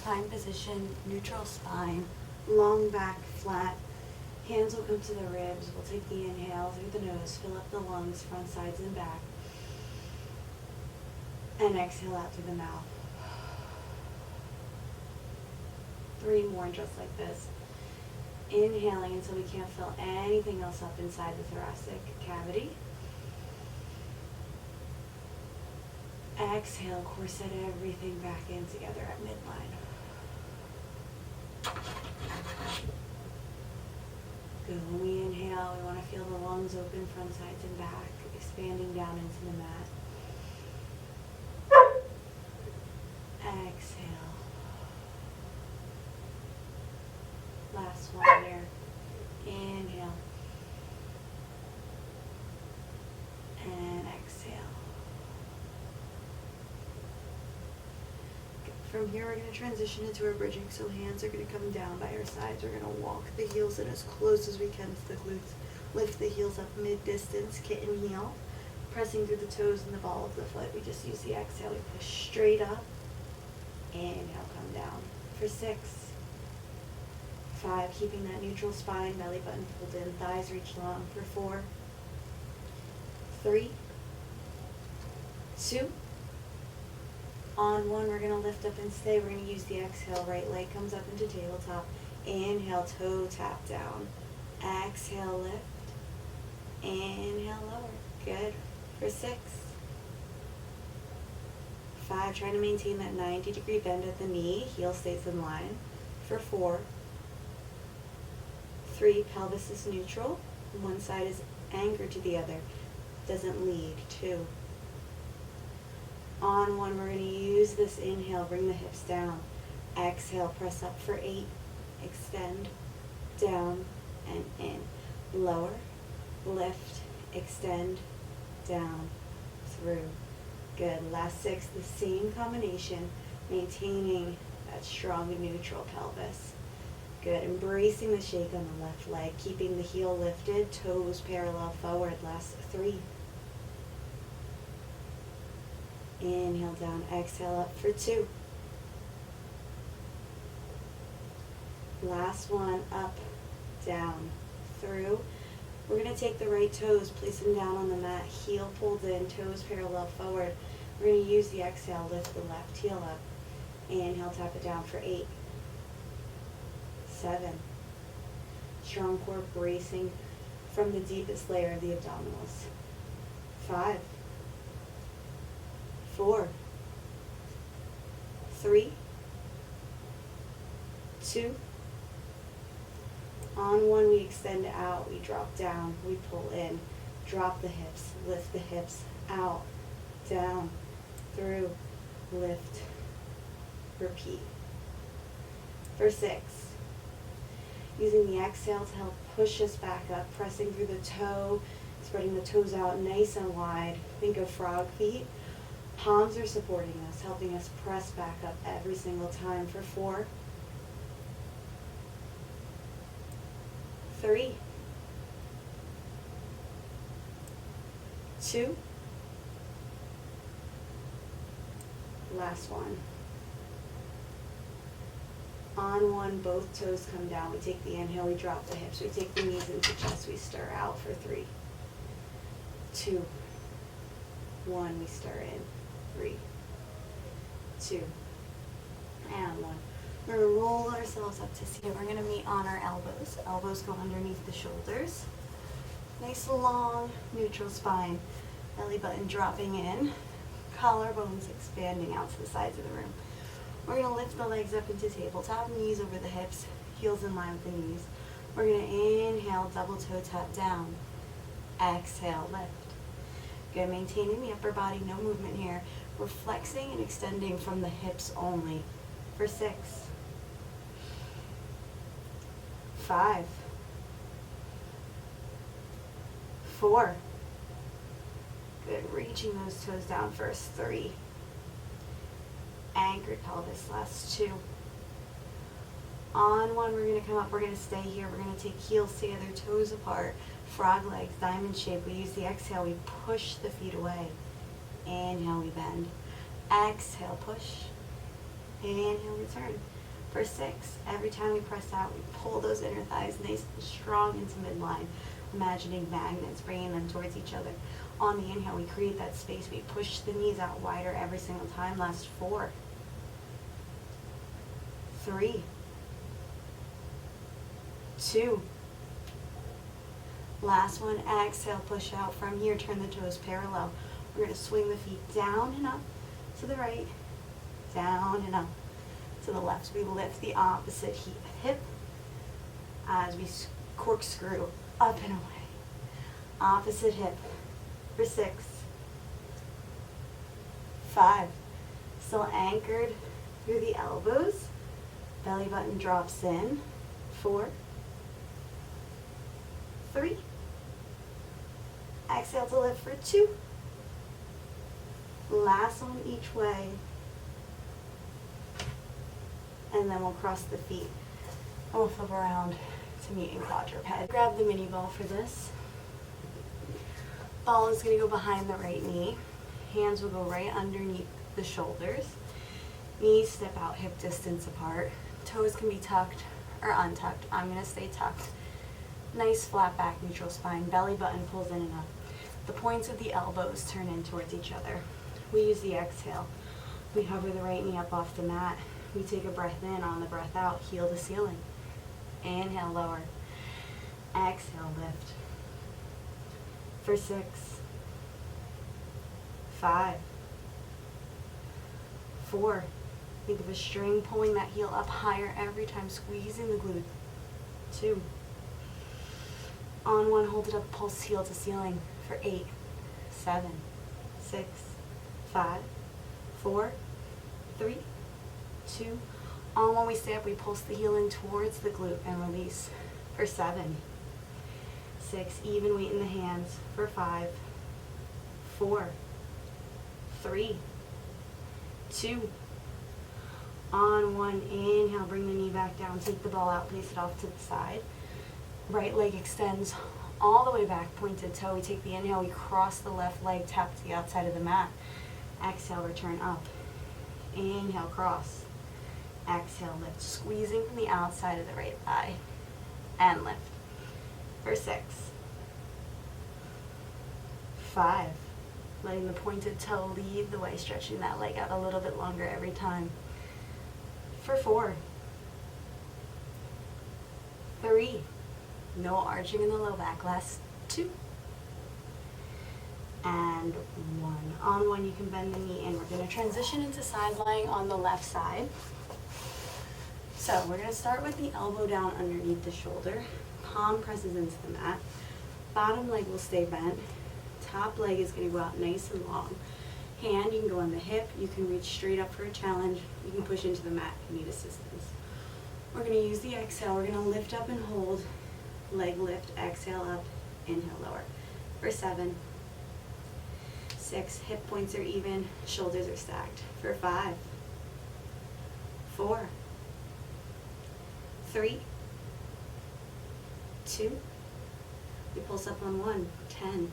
supine position, neutral spine, long back, flat. Hands will come to the ribs. We'll take the inhale through the nose, fill up the lungs, front, sides, and back. And exhale out through the mouth. 3 more just like this. Inhaling until we can't feel anything else up inside the thoracic cavity. Exhale, corset everything back in together at midline. Good. When we inhale, we want to feel the lungs open, front, sides, and back, expanding down into the mat. Exhale. Last one here. Inhale. And exhale. From here, we're going to transition into our bridging. So hands are going to come down by our sides. We're going to walk the heels in as close as we can to the glutes. Lift the heels up mid-distance, kitten heel. Pressing through the toes and the ball of the foot. We just use the exhale. We push straight up. Inhale, come down. For 6. 5, keeping that neutral spine, belly button pulled in, thighs reach long. For 4. 3. 2. On 1, we're going to lift up and stay. We're going to use the exhale. Right leg comes up into tabletop. Inhale, toe tap down. Exhale, lift. Inhale, lower. Good. For 6. 5, trying to maintain that 90-degree bend at the knee. Heel stays in line. For 4. 3, pelvis is neutral. One side is anchored to the other. Doesn't lead. 2. On 1, we're going to use this inhale, bring the hips down. Exhale, press up for 8. Extend, down, and in. Lower, lift, extend, down, through. Good. Last 6, the same combination, maintaining that strong neutral pelvis. Good. Embracing the shake on the left leg, keeping the heel lifted, toes parallel forward. Last 3. Inhale down, exhale up for 2. Last one, up, down, through. We're going to take the right toes, place them down on the mat, heel pulled in, toes parallel forward. We're going to use the exhale, lift the left heel up. Inhale, tap it down for 8. 7. Strong core bracing from the deepest layer of the abdominals. 5. 4. 3. 2. On 1, we extend out, we drop down, we pull in, drop the hips, lift the hips, out, down, through, lift, repeat. For 6. Using the exhale to help push us back up, pressing through the toe, spreading the toes out nice and wide. Think of frog feet. Palms are supporting us, helping us press back up every single time. For 4. 3. 2. Last one. On 1, both toes come down. We take the inhale, we drop the hips. We take the knees into chest, we stir out for 3. 2. 1, we stir in. 3. 2. And 1. We're going to roll ourselves up to seated. We're going to meet on our elbows. Elbows go underneath the shoulders. Nice long neutral spine. Belly button dropping in. Collarbones expanding out to the sides of the room. We're going to lift the legs up into tabletop, knees over the hips, heels in line with the knees. We're going to inhale, double toe tap down. Exhale, lift. Good, maintaining the upper body, no movement here. We're flexing and extending from the hips only. For 6. 5. 4. Good, reaching those toes down first. 3. Anchored pelvis, last 2. On 1, we're going to come up, we're going to stay here. We're going to take heels together, toes apart, frog legs, diamond shape. We use the exhale, we push the feet away. Inhale, we bend. Exhale, push. Inhale, return. For 6, every time we press out, we pull those inner thighs nice and strong into midline, imagining magnets, bringing them towards each other. On the inhale, we create that space. We push the knees out wider every single time. Last 4, 3, 2. Last one, exhale, push out. From here, turn the toes parallel. We're going to swing the feet down and up to the right, down and up to the left. We lift the opposite hip as we corkscrew up and away. Opposite hip for 6, 5. Still anchored through the elbows. Belly button drops in. 4, 3. Exhale to lift for 2. Last one each way. And then we'll cross the feet. And we'll flip around to meet in quadruped. Grab the mini ball for this. Ball is going to go behind the right knee. Hands will go right underneath the shoulders. Knees step out hip distance apart. Toes can be tucked or untucked. I'm going to stay tucked. Nice flat back, neutral spine. Belly button pulls in and up. The points of the elbows turn in towards each other. We use the exhale. We hover the right knee up off the mat. We take a breath in. On the breath out, heel to ceiling. Inhale, lower. Exhale, lift. For 6, 5, 4. Think of a string pulling that heel up higher every time, squeezing the glute. 2. On 1, hold it up, pulse heel to ceiling for 8, 7, 6, 5, 4, 3, 2. On 1, we stay up, we pulse the heel in towards the glute and release for 7, 6. Even weight in the hands for 5, 4, 3, 2. On 1, inhale, bring the knee back down, take the ball out, place it off to the side. Right leg extends all the way back, pointed toe. We take the inhale, we cross the left leg, tap to the outside of the mat. Exhale, return up. Inhale, cross. Exhale, lift. Squeezing from the outside of the right thigh. And lift. For 6, 5. Letting the pointed toe lead the way, stretching that leg out a little bit longer every time. For 4, 3. No arching in the low back. Last 2. And 1. On 1, you can bend the knee in. We're going to transition into side lying on the left side. So we're going to start with the elbow down underneath the shoulder. Palm presses into the mat. Bottom leg will stay bent. Top leg is going to go out nice and long. Hand, you can go on the hip. You can reach straight up for a challenge. You can push into the mat if you need assistance. We're going to use the exhale. We're going to lift up and hold. Leg lift, exhale up, inhale lower. For 7, 6, hip points are even, shoulders are stacked. For 5, 4, 3, 2. We pulse up on 1, 10,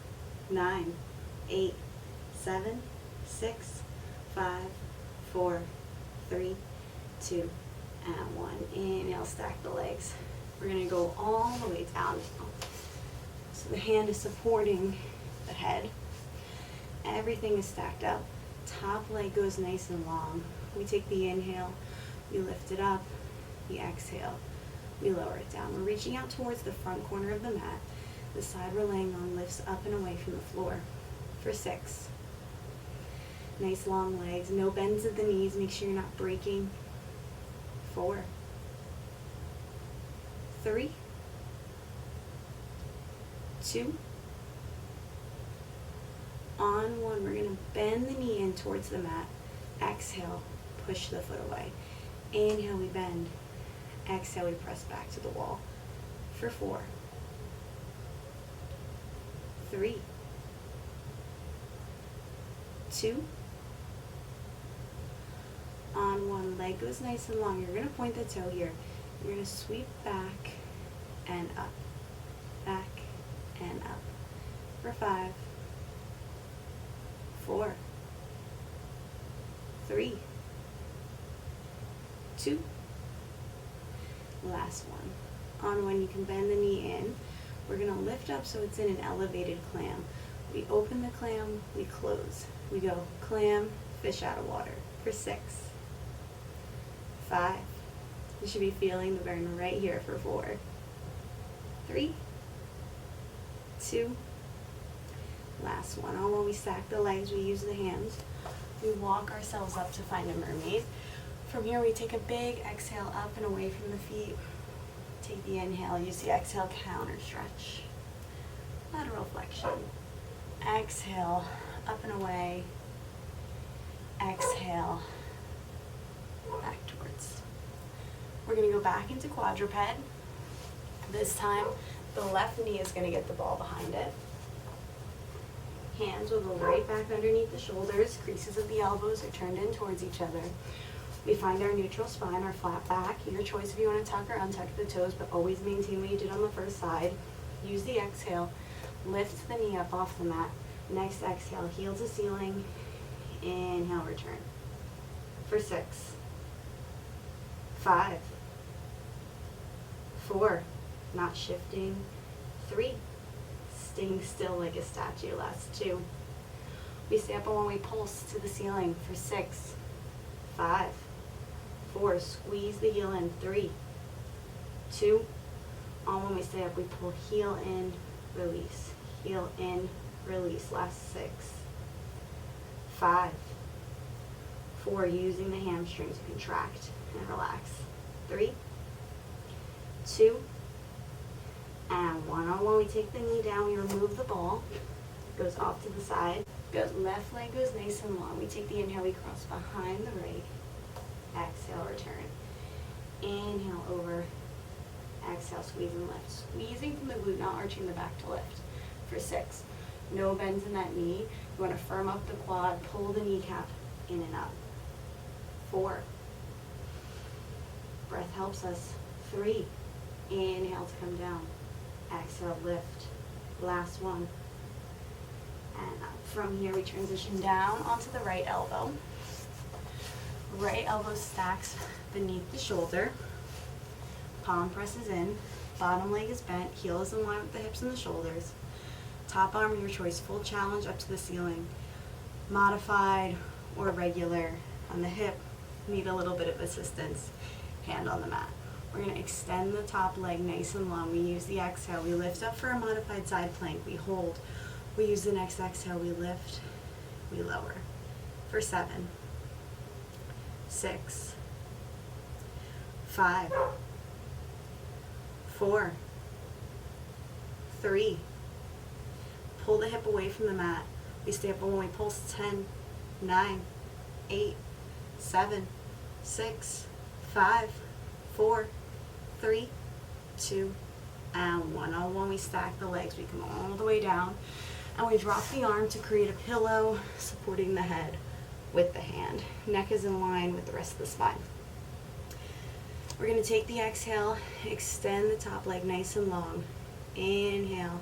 9, 8, 7, 6, 5, 4, 3, 2, and 1. Inhale, stack the legs. We're going to go all the way down now. So the hand is supporting the head. Everything is stacked up. Top leg goes nice and long. We take the inhale, we lift it up, we exhale, we lower it down. We're reaching out towards the front corner of the mat. The side we're laying on lifts up and away from the floor. For 6. Nice long legs, no bends at the knees, make sure you're not breaking. 4, 3, 2. On 1, we're going to bend the knee in towards the mat. Exhale, push the foot away. Inhale, we bend. Exhale, we press back to the wall. For 4, 3, 2. On 1, leg goes nice and long. You're going to point the toe here. You're going to sweep back and up. Back and up. For 5, 4, 3, 2. Last one. On one, you can bend the knee in. We're gonna lift up so it's in an elevated clam. We open the clam, we close. We go clam, fish out of water for 6, 5. You should be feeling the burn right here for 4, 3, 2. Last one. On when we stack the legs, we use the hands. We walk ourselves up to find a mermaid. From here, we take a big exhale up and away from the feet. Take the inhale, use the exhale, counter stretch. Lateral flexion. Exhale, up and away. Exhale, back towards. We're gonna go back into quadruped. This time, the left knee is gonna get the ball behind it. Hands will go right back underneath the shoulders. Creases of the elbows are turned in towards each other. We find our neutral spine, our flat back. Your choice if you want to tuck or untuck the toes, but always maintain what you did on the first side. Use the exhale. Lift the knee up off the mat. Next exhale, heel to ceiling. Inhale, return. For 6, 5, 4, not shifting. 3, staying still like a statue. Last 2. We stay up when we pulse to the ceiling for 6, 5, 4, squeeze the heel in. 3, 2. On when we stay up, we pull heel in, release. Heel in, release. Last 6, 5, 4. Using the hamstrings to contract and relax. 3, 2, and 1. On when we take the knee down, we remove the ball. It goes off to the side. Goes left leg goes nice and long. We take the inhale, we cross behind the right. Exhale, return. Inhale over. Exhale, squeeze and lift. Squeezing from the glute, not arching the back to lift. For 6. No bends in that knee. You want to firm up the quad, pull the kneecap in and up. 4. Breath helps us. 3. Inhale to come down. Exhale, lift. Last one. And up. From here, we transition down onto the right elbow. Right elbow stacks beneath the shoulder. Palm presses in. Bottom leg is bent. Heel is in line with the hips and the shoulders. Top arm, your choice. Full challenge up to the ceiling. Modified or regular. On the hip, need a little bit of assistance. Hand on the mat. We're going to extend the top leg nice and long. We use the exhale. We lift up for a modified side plank. We hold. We use the next exhale. We lift. We lower. For 7, 6, 5, 4, 3. Pull the hip away from the mat. We stay up when we pulse. 10, 9, 8, 7, 6, 5, 4, 3, 2, and 1. On one, we stack the legs. We come all the way down, and we drop the arm to create a pillow supporting the head with the hand. Neck is in line with the rest of the spine. We're going to take the exhale, extend the top leg nice and long. Inhale.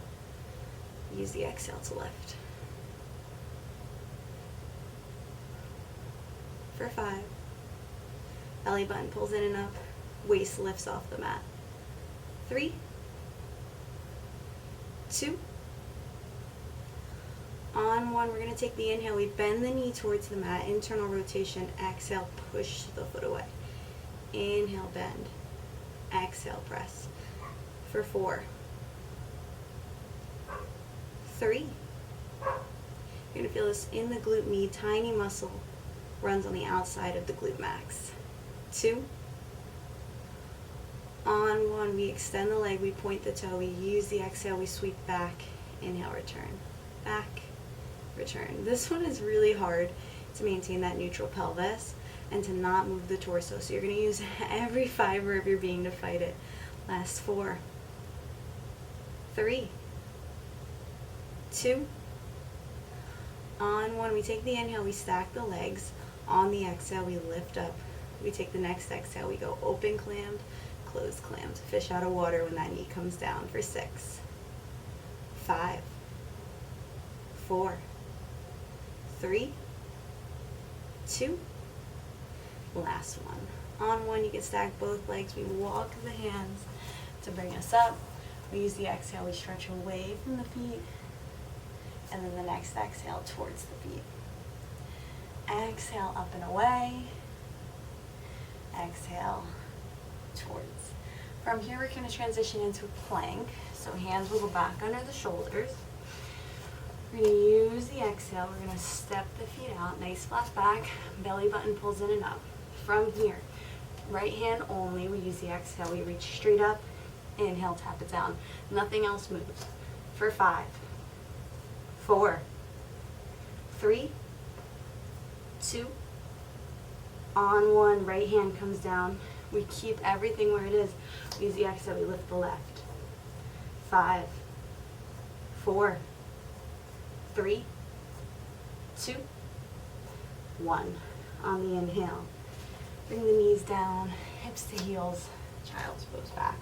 Use the exhale to lift. For 5. Belly button pulls in and up. Waist lifts off the mat. 3, 2. On 1, we're going to take the inhale. We bend the knee towards the mat. Internal rotation. Exhale, push the foot away. Inhale, bend. Exhale, press. For 4, 3. You're going to feel this in the glute med. Tiny muscle runs on the outside of the glute max. 2. On 1, we extend the leg, we point the toe, we use the exhale, we sweep back. Inhale, return. Back, return. This one is really hard to maintain that neutral pelvis and to not move the torso. So you're going to use every fiber of your being to fight it. Last 4, 3, 2. On 1, we take the inhale, we stack the legs. On the exhale, we lift up. We take the next exhale, we go open clammed, closed clammed. Fish out of water when that knee comes down for 6, 5, 4, 3, 2. Last one. On one, you can stack both legs. We walk the hands to bring us up. We use the exhale, we stretch away from the feet. And then the next exhale towards the feet. Exhale, up and away. Exhale, towards. From here, we're going to transition into a plank. So hands will go back under the shoulders. We're going to use the exhale. We're going to step the feet out. Nice flat back. Belly button pulls in and up. From here, right hand only. We use the exhale. We reach straight up. Inhale, tap it down. Nothing else moves. For 5, 4, 3, 2, on 1. Right hand comes down. We keep everything where it is. We use the exhale. We lift the left. 5, 4, 3, 2, 1. On the inhale, bring the knees down, hips to heels, child's pose back.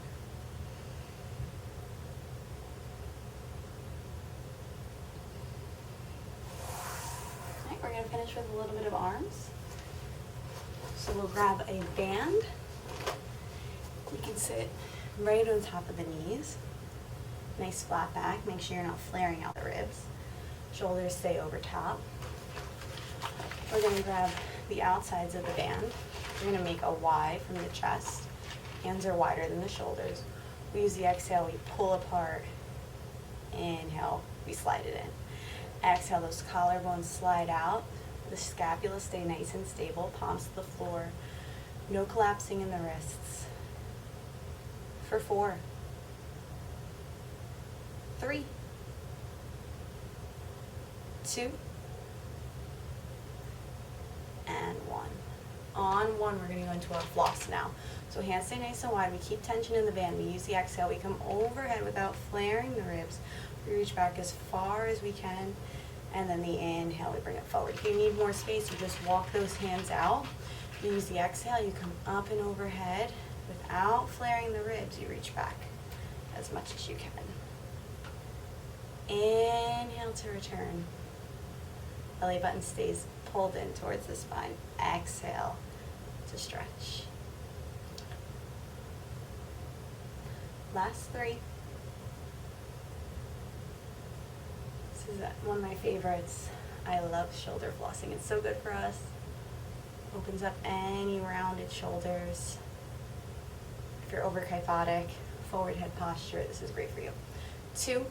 All right, we're going to finish with a little bit of arms. So we'll grab a band. You can sit right on top of the knees. Nice flat back. Make sure you're not flaring out the ribs. Shoulders stay over top. We're going to grab the outsides of the band. We're going to make a Y from the chest. Hands are wider than the shoulders. We use the exhale, we pull apart. Inhale, we slide it in. Exhale, those collarbones slide out. The scapula stay nice and stable, palms to the floor. No collapsing in the wrists. For 4, 3, 2, and 1. On 1, we're going to go into our floss now. So hands stay nice and wide. We keep tension in the band. We use the exhale. We come overhead without flaring the ribs. We reach back as far as we can. And then the inhale, we bring it forward. If you need more space, you just walk those hands out. You use the exhale. You come up and overhead. Without flaring the ribs, you reach back as much as you can. Inhale to return. Belly button stays pulled in towards the spine. Exhale to stretch. Last 3. This is one of my favorites. I love shoulder flossing. It's so good for us. Opens up any rounded shoulders. If you're over kyphotic, forward head posture, this is great for you. 2,